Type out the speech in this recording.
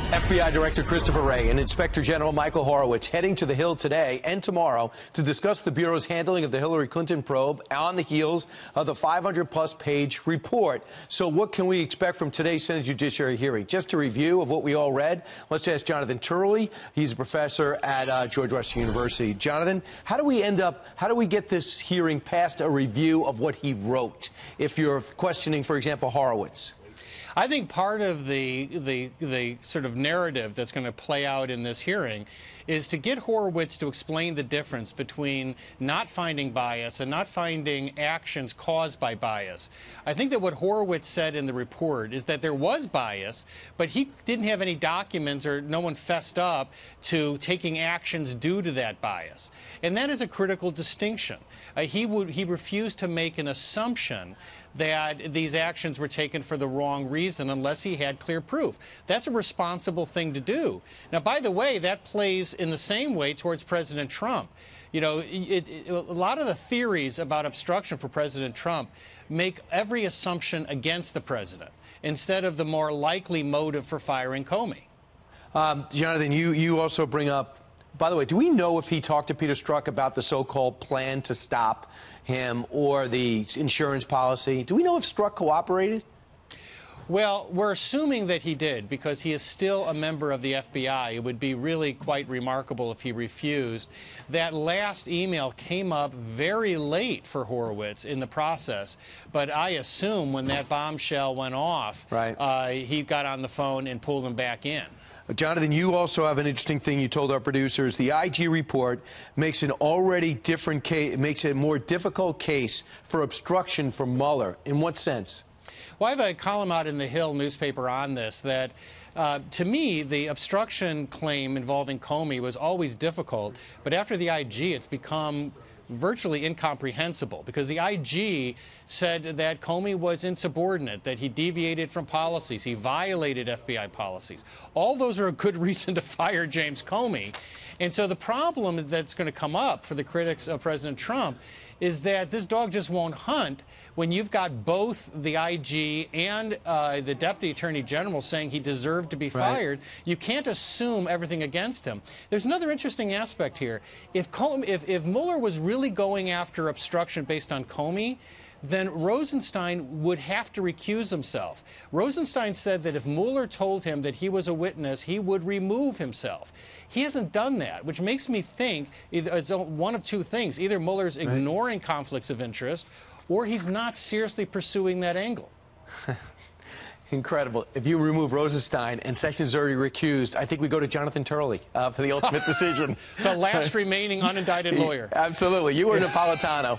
FBI Director Christopher Wray and Inspector General Michael Horowitz heading to the Hill today and tomorrow to discuss the Bureau's handling of the Hillary Clinton probe on the heels of the 500-plus page report. So what can we expect from today's Senate Judiciary hearing? Just a review of what we all read. Let's ask Jonathan Turley. He's a professor at George Washington University. Jonathan, how do we get this hearing past a review of what he wrote if you're questioning, for example, Horowitz? I think part of the sort of narrative that's going to play out in this hearing is to get Horowitz to explain the difference between not finding bias and not finding actions caused by bias. I think that what Horowitz said in the report is that there was bias, but he didn't have any documents or no one fessed up to taking actions due to that bias. And that is a critical distinction. He refused to make an assumption that these actions were taken for the wrong reason unless he had clear proof. That's a responsible thing to do. Now, by the way, that plays in the same way towards President Trump. You know, a lot of the theories about obstruction for President Trump make every assumption against the president instead of the more likely motive for firing Comey. Jonathan, you also bring up, by the way, do we know if he talked to Peter Strzok about the so-called plan to stop him or the insurance policy? Do we know if Strzok cooperated? Well, we're assuming that he did because he is still a member of the FBI. It would be really quite remarkable if he refused. That last email came up very late for Horowitz in the process, but I assume when that bombshell went off, right, he got on the phone and pulled him back in. Jonathan, you also have an interesting thing you told our producers. The IG report makes an already different case, makes it a more difficult case for obstruction for Mueller. In what sense? Well, I have a column out in the Hill newspaper on this that, to me, the obstruction claim involving Comey was always difficult, but after the IG, it's become virtually incomprehensible because the IG said that Comey was insubordinate, that he deviated from policies, he violated FBI policies. All those are a good reason to fire James Comey. And so the problem that's going to come up for the critics of President Trump is that this dog just won't hunt when you've got both the IG and the Deputy Attorney General saying he deserved to be fired. You can't assume everything against him. There's another interesting aspect here. If Mueller was really going after obstruction based on Comey, then Rosenstein would have to recuse himself. Rosenstein said that if Mueller told him that he was a witness, he would remove himself. He hasn't done that, which makes me think it's one of two things. Either Mueller's ignoring conflicts of interest, or he's not seriously pursuing that angle. Incredible. If you remove Rosenstein and Sessions already recused, I think we go to Jonathan Turley for the ultimate decision. The last remaining unindicted lawyer. Absolutely. You were Napolitano.